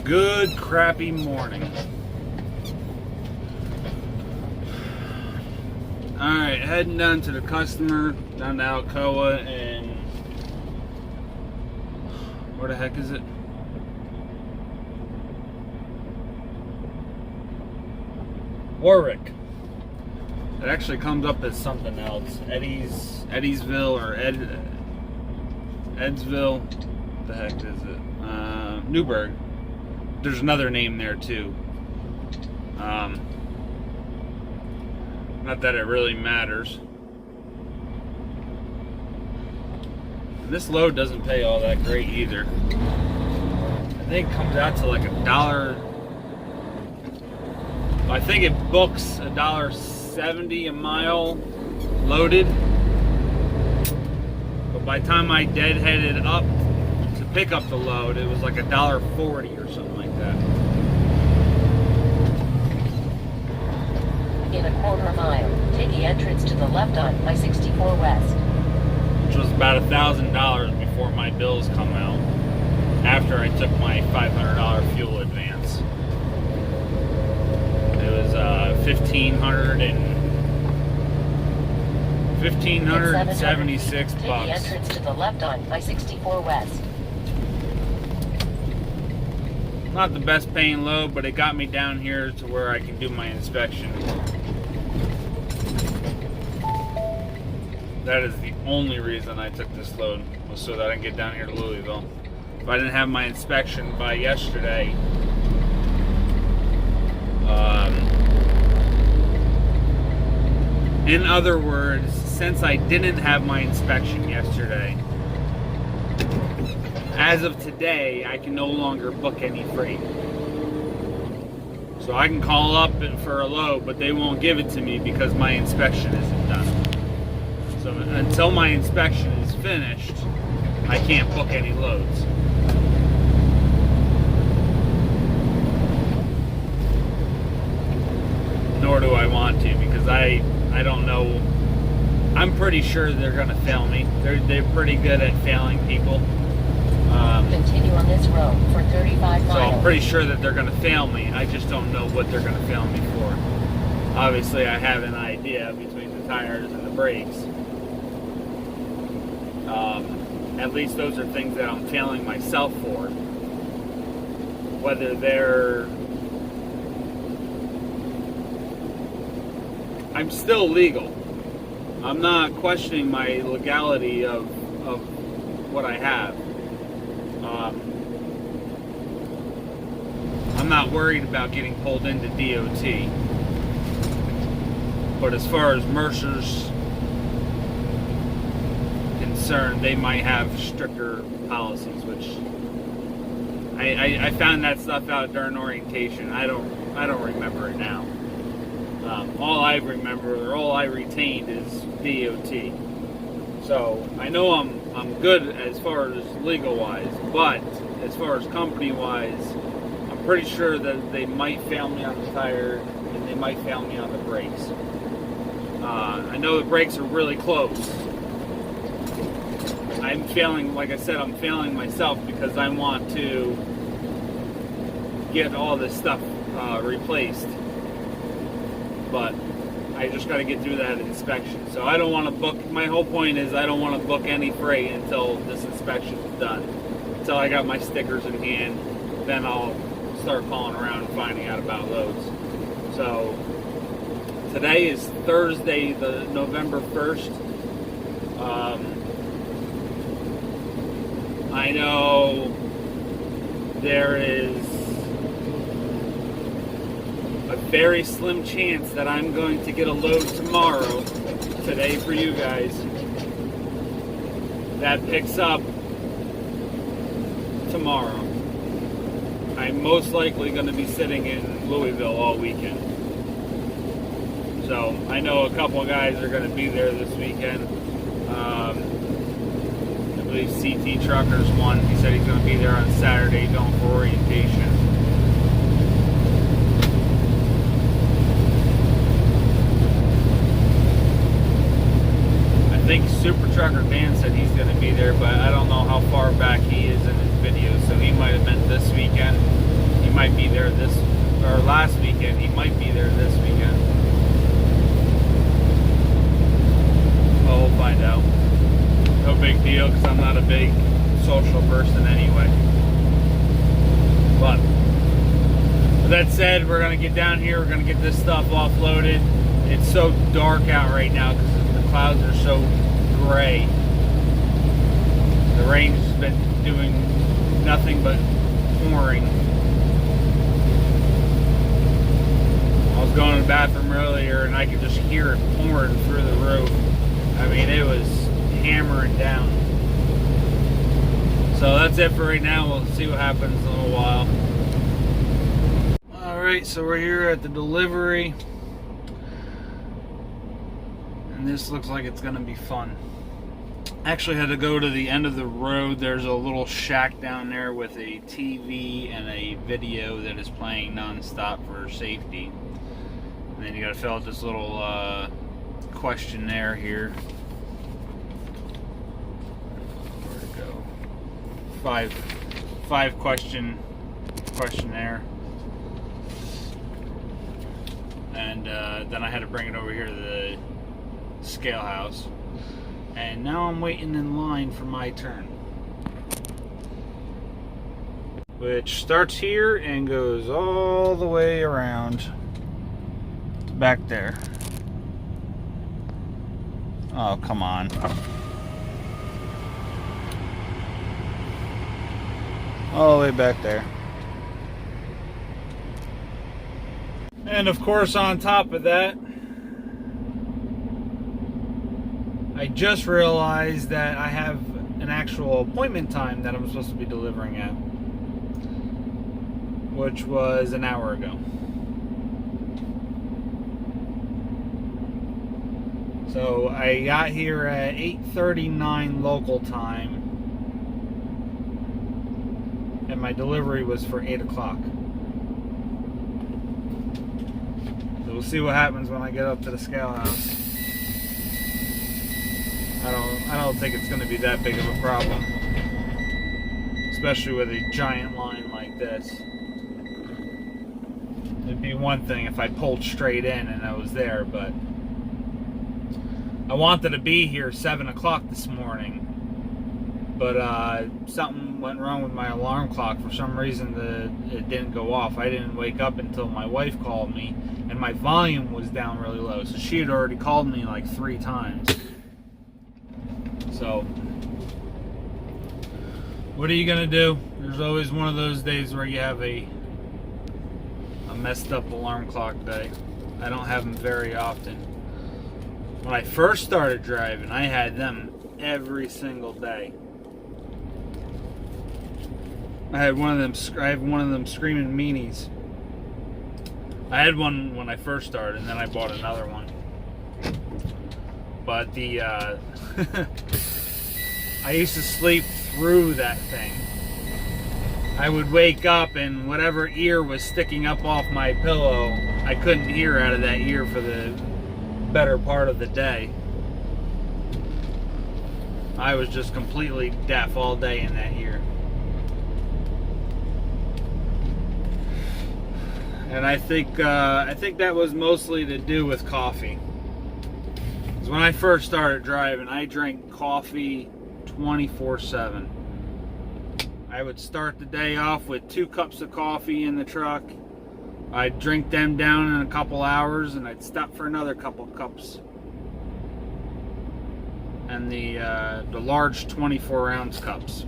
Good crappy morning. Alright, heading down to the customer, down to Alcoa, and where the heck is it? Warwick. It actually comes up as something else. Eddiesville or Edsville. What the heck is it? Newburgh. There's another name there too. Not that it really matters. And this load doesn't pay all that great either. I think it comes out to like $1. I think it books $1.70 a mile loaded. But by the time I deadheaded up to pick up the load, it was like $1.40 or something like that. In a quarter mile, take the entrance to the left on I-64 West. Which was about $1,000 before my bills come out, after I took my $500 fuel advance. It was $1,576 Take the entrance to the left on I-64 West. Not the best paying load, but it got me down here to where I can do my inspection. That is the only reason I took this load, was so that I can get down here to Louisville. If I didn't have my inspection by yesterday, in other words, since I didn't have my inspection yesterday, as of today, I can no longer book any freight. So I can call up for a load, but they won't give it to me because my inspection isn't done. So until my inspection is finished, I can't book any loads. Nor do I want to, because I don't know. I'm pretty sure they're going to fail me. They're pretty good at failing people. Continue on this road for 35 miles. So I'm pretty sure that they're going to fail me. I just don't know what they're going to fail me for. Obviously, I have an idea between the tires and the brakes. At least those are things that I'm failing myself for. Whether I'm still legal. I'm not questioning my legality of what I have. I'm not worried about getting pulled into DOT. But as far as Mercer's concerned, they might have stricter policies, which I found that stuff out during orientation. I don't remember it now. All I retained is DOT. So I know I'm good as far as legal wise, but as far as company wise, I'm pretty sure that they might fail me on the tire and they might fail me on the brakes. I know the brakes are really close. I'm failing, like I said, I'm failing myself because I want to get all this stuff replaced. But I just got to get through that inspection. So I don't want to book, my whole point is I don't want to book any freight until this inspection is done. Until I got my stickers in hand, then I'll start calling around and finding out about loads. So today is Thursday, the November 1st. I know there is a very slim chance that I'm going to get a load tomorrow, today for you guys, that picks up tomorrow. I'm most likely going to be sitting in Louisville all weekend. So I know a couple of guys are going to be there this weekend. I believe CT Truckers one. He said he's going to be there on Saturday going for orientation. I think Super Trucker Dan said he's going to be there, but I don't know how far back he is in his video, so he might have meant this weekend. might be there last weekend. He might be there this weekend. Well, we'll find out. No big deal, because I'm not a big social person anyway. But with that said, we're going to get down here. We're going to get this stuff offloaded. It's so dark out right now because the clouds are so gray. The rain's been doing nothing but pouring. I was going to the bathroom earlier and I could just hear it pouring through the roof. I mean, it was hammering down. So that's it for right now. We'll see what happens in a little while. Alright, so we're here at the delivery. And this looks like it's going to be fun. Actually had to go to the end of the road. There's a little shack down there with a TV and a video that is playing non-stop for safety. And then you got to fill out this little questionnaire here. Where'd it go? Five question questionnaire. And then I had to bring it over here to the scale house. And now I'm waiting in line for my turn, which starts here and goes all the way around to back there. Oh, come on. All the way back there. And of course, on top of that, I just realized that I have an actual appointment time that I'm supposed to be delivering at, which was an hour ago. So I got here at 8:39 local time, and my delivery was for 8 o'clock. So we'll see what happens when I get up to the scale house. I don't think it's going to be that big of a problem, especially with a giant line like this. It'd be one thing if I pulled straight in and I was there, but I wanted to be here 7 o'clock this morning, but something went wrong with my alarm clock. For some reason it didn't go off. I didn't wake up until my wife called me, and my volume was down really low, so she had already called me like 3 times. So, what are you gonna do? There's always one of those days where you have a messed up alarm clock day. I don't have them very often. When I first started driving, I had them every single day. I have one of them screaming meanies. I had one when I first started, and then I bought another one. But the I used to sleep through that thing. I would wake up and whatever ear was sticking up off my pillow, I couldn't hear out of that ear for the better part of the day. I was just completely deaf all day in that ear. And I think that was mostly to do with coffee. Because when I first started driving, I drank coffee 24/7. I would start the day off with 2 cups of coffee in the truck. I'd drink them down in a couple hours, and I'd stop for another couple cups. And the large 24-ounce cups.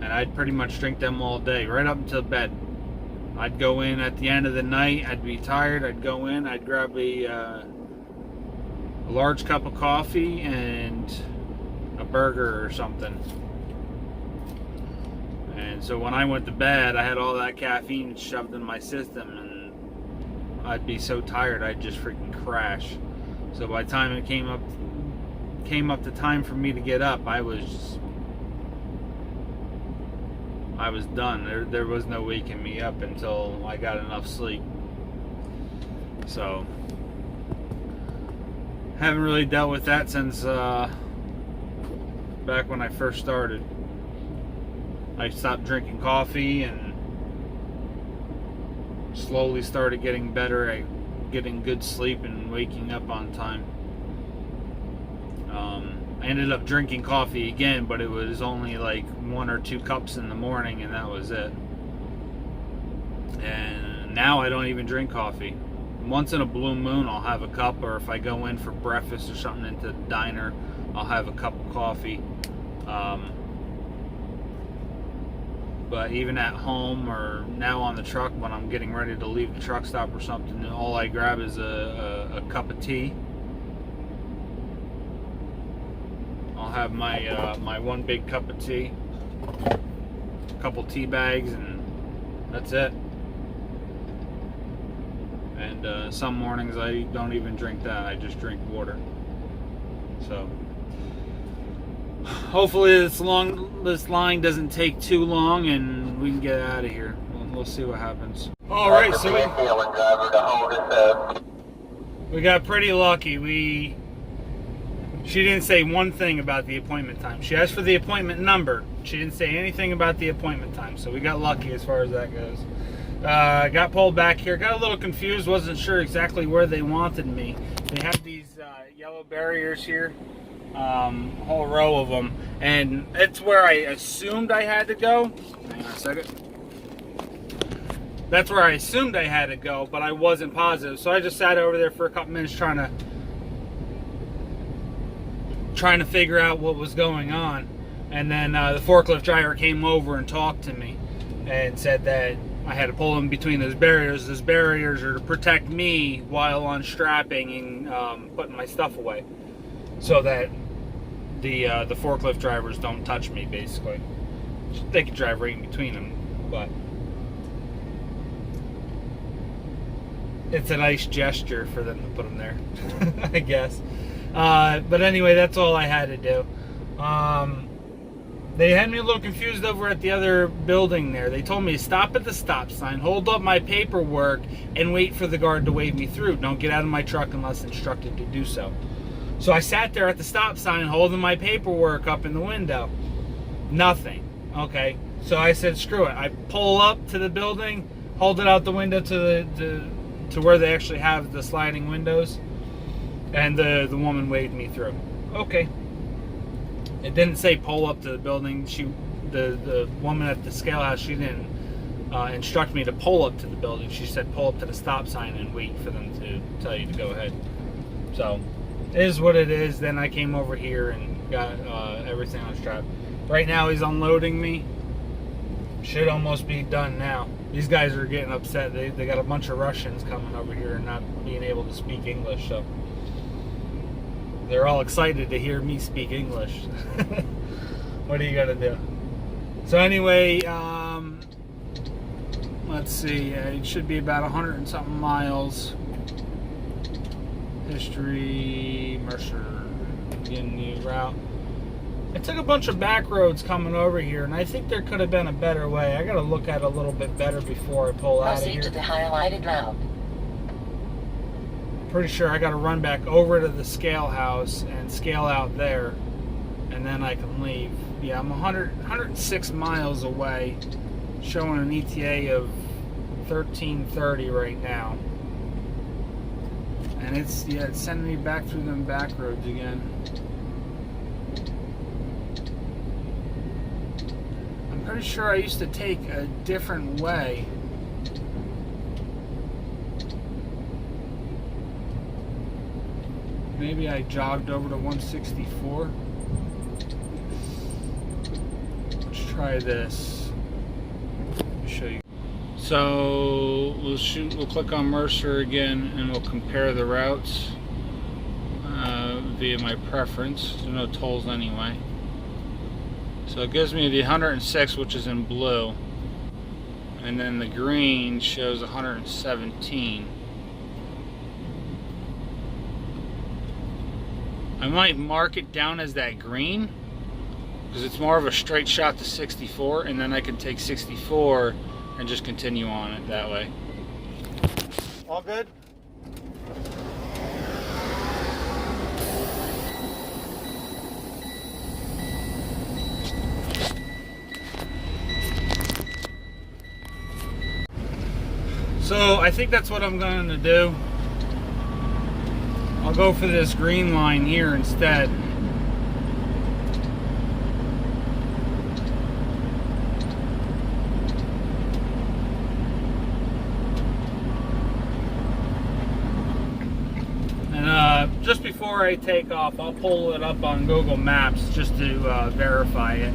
And I'd pretty much drink them all day, right up until bed. I'd go in at the end of the night, I'd be tired, I'd go in, I'd grab a large cup of coffee and a burger or something. And so when I went to bed, I had all that caffeine shoved in my system, and I'd be so tired I'd just freaking crash. So by the time it came up the time for me to get up, I was done. There was no waking me up until I got enough sleep. So haven't really dealt with that since back when I first started. I stopped drinking coffee and slowly started getting better at getting good sleep and waking up on time. I ended up drinking coffee again, but it was only like 1 or 2 cups in the morning, and that was it. And now I don't even drink coffee. Once in a blue moon, I'll have a cup, or if I go in for breakfast or something into the diner, I'll have a cup of coffee. But even at home or now on the truck, when I'm getting ready to leave the truck stop or something, all I grab is a cup of tea. I'll have my my one big cup of tea, a couple tea bags, and that's it. And some mornings I don't even drink that. I just drink water. So hopefully this line doesn't take too long and we can get out of here. We'll see what happens. All right, so we got pretty lucky. She didn't say one thing about the appointment time. She asked for the appointment number. She didn't say anything about the appointment time, so we got lucky as far as that goes. Got pulled back here. Got a little confused. Wasn't sure exactly where they wanted me. They have these yellow barriers here, a whole row of them, and it's where I assumed I had to go. Hang on a second. That's where I assumed I had to go, but I wasn't positive. So I just sat over there for a couple minutes trying to figure out what was going on. And then the forklift driver came over and talked to me and said that I had to pull in between those barriers. Those barriers are to protect me while unstrapping and putting my stuff away, so that the forklift drivers don't touch me, basically. They can drive right in between them, but it's a nice gesture for them to put them there, I guess. But anyway, that's all I had to do. They had me a little confused over at the other building there. They told me to stop at the stop sign, hold up my paperwork, and wait for the guard to wave me through. Don't get out of my truck unless instructed to do so. So I sat there at the stop sign holding my paperwork up in the window. Nothing. Okay. So I said, screw it. I pull up to the building, hold it out the window to where they actually have the sliding windows, and the woman waved me through. Okay. It didn't say pull up to the building. The woman at the scale house, she didn't instruct me to pull up to the building. She said pull up to the stop sign and wait for them to tell you to go ahead. So it is what it is. Then I came over here and got everything unstrapped. Right now he's unloading me. Should almost be done now. These guys are getting upset. They got a bunch of Russians coming over here and not being able to speak English, so they're all excited to hear me speak English. What are you gonna do? So anyway, let's see. It should be about 100 and something miles. History, Mercer, begin new route. I took a bunch of back roads coming over here, and I think there could have been a better way. I got to look at it a little bit better before I pull out of here. Proceed to the highlighted route. Pretty sure I got to run back over to the scale house and scale out there, and then I can leave. Yeah, I'm 106 miles away, showing an ETA of 1330 right now, and it's sending me back through them back roads again. I'm pretty sure I used to take a different way. Maybe I jogged over to 164. Let's try this. Let me show you. So we'll click on Mercer again, and we'll compare the routes via my preference. There's no tolls anyway. So it gives me the 106, which is in blue, and then the green shows 117. I might mark it down as that green because it's more of a straight shot to 64, and then I can take 64 and just continue on it that way. All good? So I think that's what I'm going to do. I'll go for this green line here instead. And just before I take off, I'll pull it up on Google Maps just to verify it,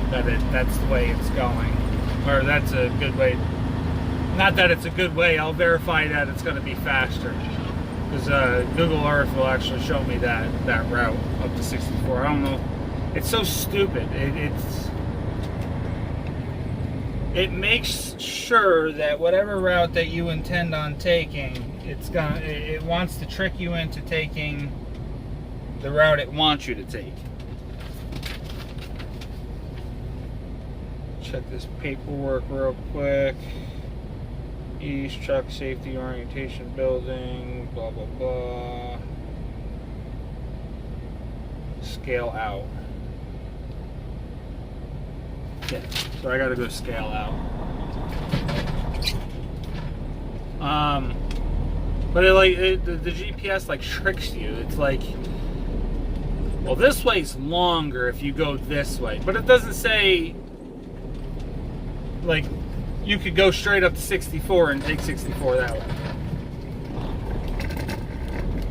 that's the way it's going. Or that's a good way. Not that it's a good way, I'll verify that it's going to be faster. Because Google Earth will actually show me that route up to 64. I don't know. It's so stupid. It makes sure that whatever route that you intend on taking, it wants to trick you into taking the route it wants you to take. Check this paperwork real quick. East Truck Safety Orientation Building, blah blah blah. Scale out. Yeah, so I gotta go scale out. But the GPS like tricks you. It's like, well, this way's longer if you go this way, but it doesn't say like you could go straight up to 64 and take 64 that way.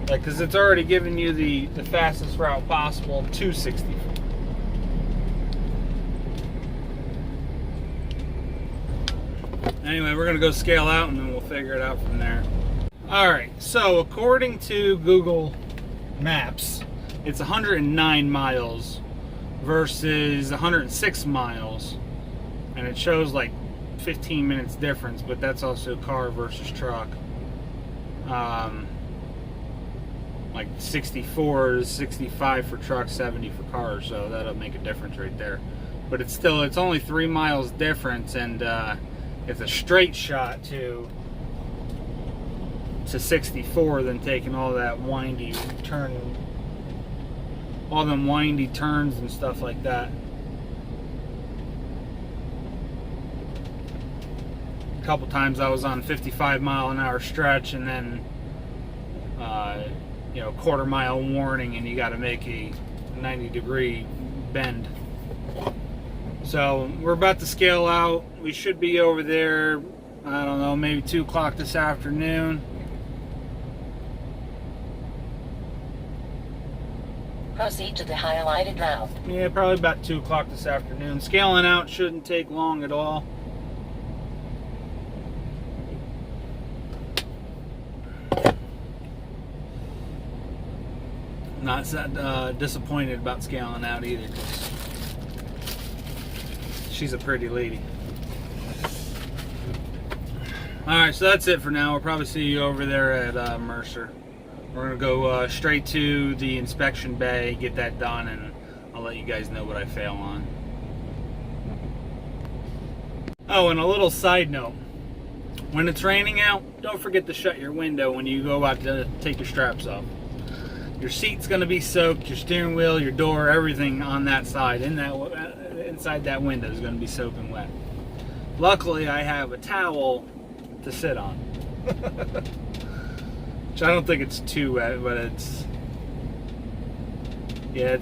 Like, because it's already given you the fastest route possible to 64. Anyway, we're going to go scale out and then we'll figure it out from there. Alright, so according to Google Maps, it's 109 miles versus 106 miles. And it shows like 15 minutes difference, but that's also car versus truck. Like 64 is 65 for truck, 70 for cars, so that'll make a difference right there. But it's only 3 miles difference, and it's a straight shot to 64 than taking all that windy turn, all them windy turns and stuff like that. A couple times I was on 55-mile-an-hour stretch, and then quarter-mile warning, and you got to make a 90-degree bend. So we're about to scale out. We should be over there, I don't know, maybe 2 o'clock this afternoon. Proceed to the highlighted route. Yeah, probably about 2 o'clock this afternoon. Scaling out shouldn't take long at all. Not disappointed about scaling out either, because she's a pretty lady. Alright, so that's it for now. We'll probably see you over there at Mercer. We're going to go straight to the inspection bay, get that done, and I'll let you guys know what I fail on. Oh, and a little side note. When it's raining out, don't forget to shut your window when you go out to take your straps off. Your seat's going to be soaked, your steering wheel, your door, everything on that side, inside that window is going to be soaking wet. Luckily, I have a towel to sit on. Which I don't think it's too wet, but it's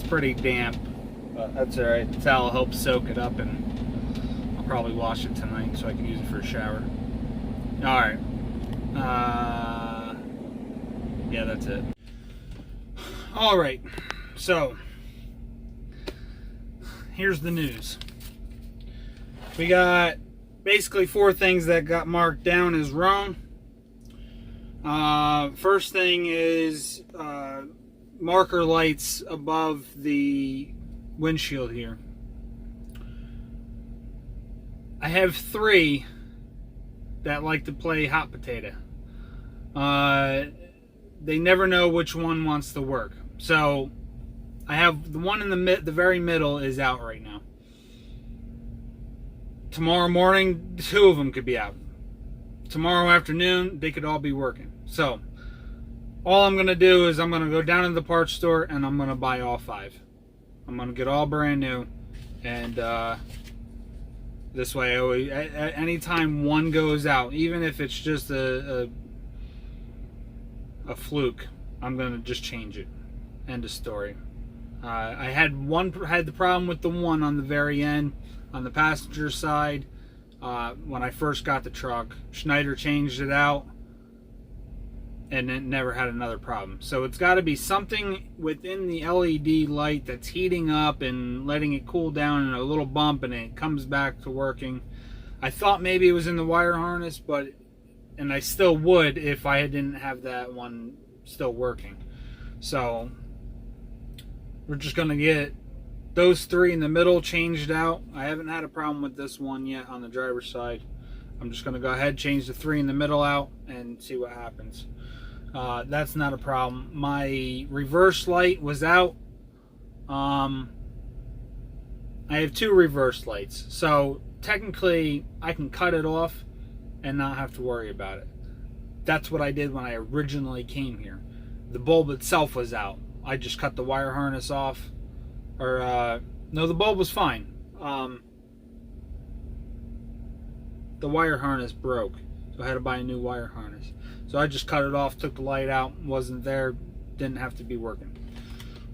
pretty damp. But that's alright. The towel helps soak it up, and I'll probably wash it tonight so I can use it for a shower. Alright. Yeah, that's it. Alright, so here's the news. We got basically 4 things that got marked down as wrong. First thing is marker lights above the windshield here. I have 3 that like to play hot potato. They never know which one wants to work. So I have the one in the very middle is out right now. Tomorrow morning, 2 of them could be out. Tomorrow afternoon, they could all be working. So all I'm going to do is I'm going to go down to the parts store and I'm going to buy all 5. I'm going to get all brand new, and This way, I always, anytime one goes out, even if it's just a fluke, I'm gonna just change it. End of story. I had the problem with the one on the very end on the passenger side when I first got the truck. Schneider changed it out, and it never had another problem. So it's got to be something within the LED light that's heating up and letting it cool down, and a little bump, and it comes back to working. I thought maybe it was in the wire harness, and I still would if I didn't have that one still working. So we're just gonna get those three in the middle changed out. I haven't had a problem with this one yet on the driver's side. I'm just gonna go ahead, change the three in the middle out, and see what happens. That's not a problem. My reverse light was out. I have two reverse lights, so technically I can cut it off and not have to worry about it. That's what I did when I originally came here. The bulb itself was out. I just cut the wire harness off. No, the bulb was fine. The wire harness broke, so I had to buy a new wire harness. So I just cut it off, took the light out, wasn't there, didn't have to be working.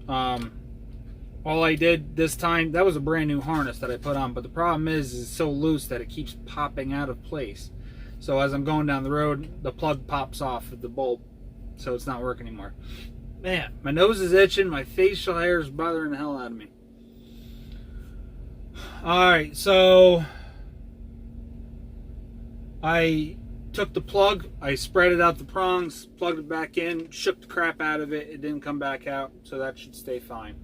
All I did this time, that was a brand new harness that I put on, but the problem is it's so loose that it keeps popping out of place. So as I'm going down the road, the plug pops off of the bulb, so it's not working anymore. Man, my nose is itching, my facial hair is bothering the hell out of me. Alright, so I took the plug, I spread it out the prongs, plugged it back in, shook the crap out of it. It didn't come back out, so that should stay fine.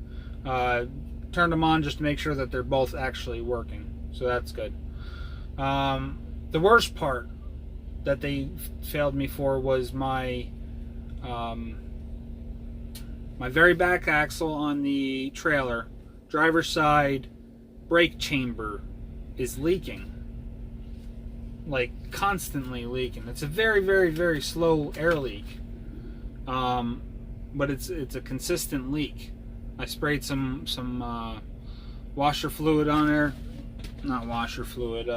Turned them on just to make sure that they're both actually working, so that's good. The worst part that they failed me for was my very back axle on the trailer, driver's side brake chamber is leaking. Like constantly leaking. It's a very, very, very slow air leak, but it's a consistent leak. I sprayed some washer fluid on there, not washer fluid,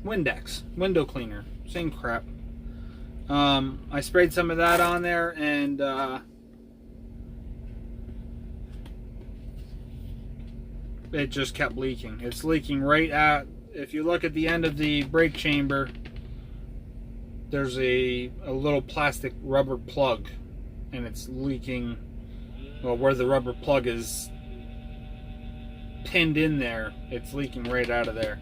Windex, window cleaner, same crap. I sprayed some of that on there, and it just kept leaking. It's leaking right at, if you look at the end of the brake chamber, there's a little plastic rubber plug, and it's leaking, well, where the rubber plug is pinned in there, it's leaking right out of there,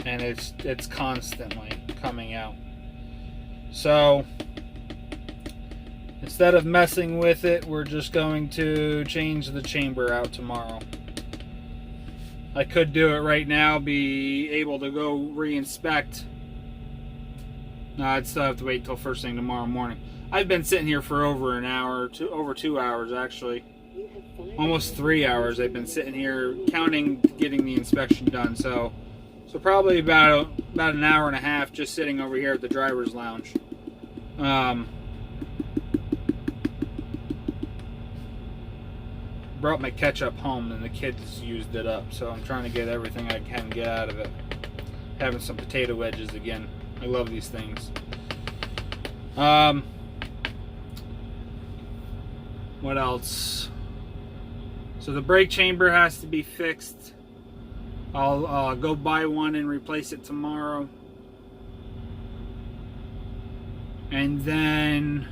and it's constantly coming out. So instead of messing with it, we're just going to change the chamber out tomorrow. I could do it right now, be able to go re-inspect. No, I'd still have to wait till first thing tomorrow morning. I've been sitting here for over an hour, over 2 hours actually. Almost 3 hours I've been sitting here counting getting the inspection done. So probably about an hour and a half just sitting over here at the driver's lounge. Brought my ketchup home and the kids used it up, so I'm trying to get everything I can get out of it. Having some potato wedges again. I love these things. What else? So the brake chamber has to be fixed. I'll go buy one and replace it tomorrow. And then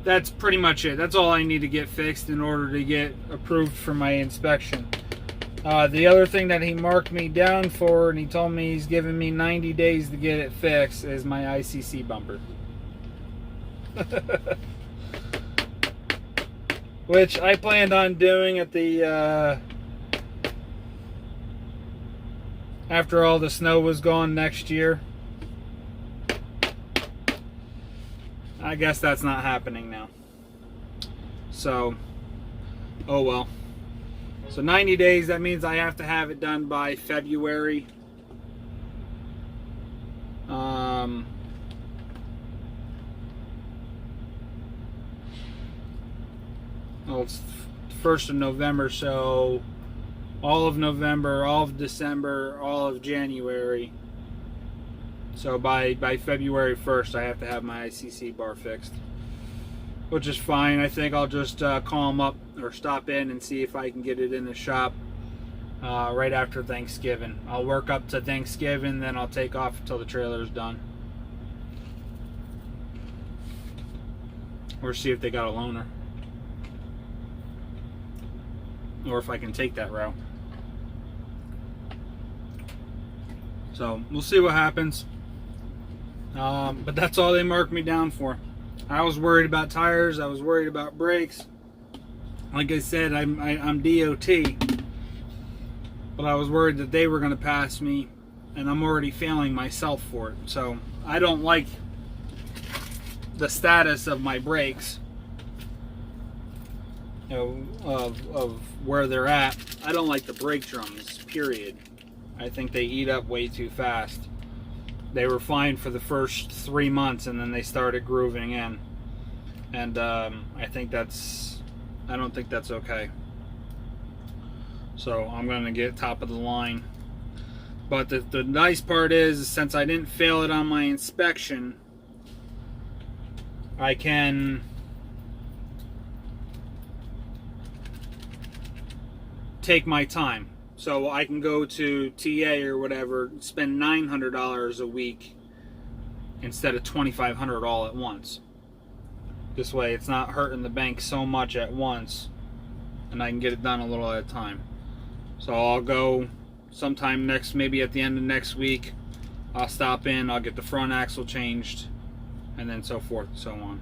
that's pretty much it. That's all I need to get fixed in order to get approved for my inspection. The other thing that he marked me down for, and he told me he's giving me 90 days to get it fixed, is my ICC bumper. Which I planned on doing at the after all the snow was gone next year. I guess that's not happening now. So, oh well. So 90 days, that means I have to have it done by February. well, it's 1st of November, so all of November, all of December, all of January. So by February 1st, I have to have my ICC bar fixed, which is fine. I think I'll just call them up or stop in and see if I can get it in the shop right after Thanksgiving. I'll work up to Thanksgiving, then I'll take off until the trailer's done. Or see if they got a loaner. Or if I can take that route. So we'll see what happens. But that's all they marked me down for. I was worried about tires. I was worried about brakes. Like I said, I'm DOT. But I was worried that they were going to pass me. And I'm already failing myself for it. So I don't like the status of my brakes. You know, of where they're at. I don't like the brake drums, period. I think they eat up way too fast. They were fine for the first 3 months, and then they started grooving in. And I don't think that's okay. So I'm gonna get top of the line. But the nice part is, since I didn't fail it on my inspection, I can take my time. So I can go to TA or whatever, spend $900 a week instead of $2,500 all at once. This way it's not hurting the bank so much at once, and I can get it done a little at a time. So I'll go sometime maybe at the end of next week. I'll stop in, I'll get the front axle changed, and then so forth and so on.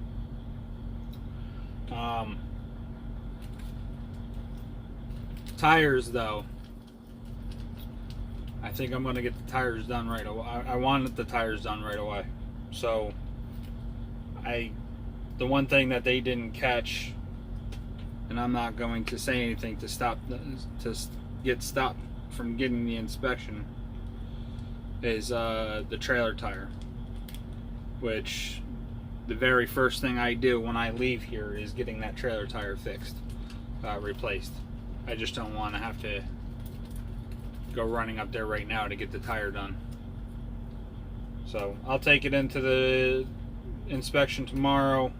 Tires though, I think I'm going to get the tires done right away. I wanted the tires done right away. So the one thing that they didn't catch, and I'm not going to say anything to get stopped from getting the inspection, is the trailer tire, which the very first thing I do when I leave here is getting that trailer tire fixed, replaced. I just don't want to have to go running up there right now to get the tire done. So I'll take it into the inspection tomorrow.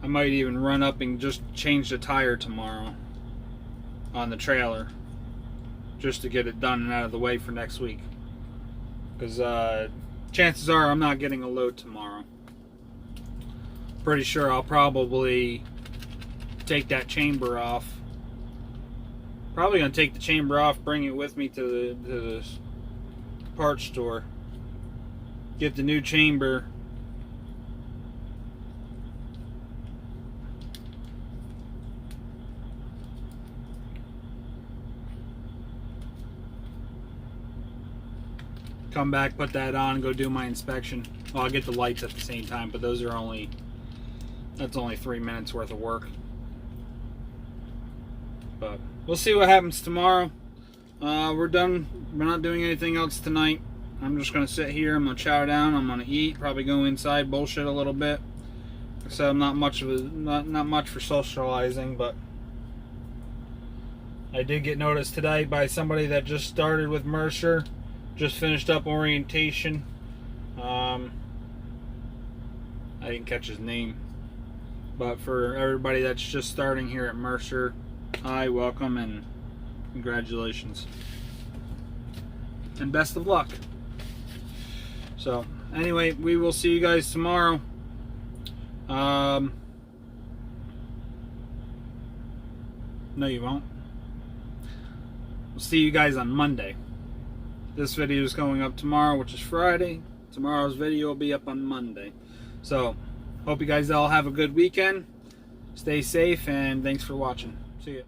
I might even run up and just change the tire tomorrow on the trailer, just to get it done and out of the way for next week, because chances are I'm not getting a load tomorrow. Pretty sure I'll probably take that chamber off. Probably gonna take the chamber off, bring it with me to the parts store, get the new chamber, come back, put that on, go do my inspection. Well, I'll get the lights at the same time, but that's only 3 minutes worth of work. But we'll see what happens tomorrow. We're done. We're not doing anything else tonight. I'm just gonna sit here. I'm gonna chow down. I'm gonna eat. Probably go inside, bullshit a little bit. So I'm not much for socializing, but I did get noticed today by somebody that just started with Mercer, just finished up orientation. I didn't catch his name, but for everybody that's just starting here at Mercer, hi, welcome, and congratulations, and best of luck. So anyway, we will see you guys tomorrow. No, you won't. We'll see you guys on Monday. This video is going up tomorrow, which is Friday. Tomorrow's video will be up on Monday. So hope you guys all have a good weekend. Stay safe, and thanks for watching. See ya.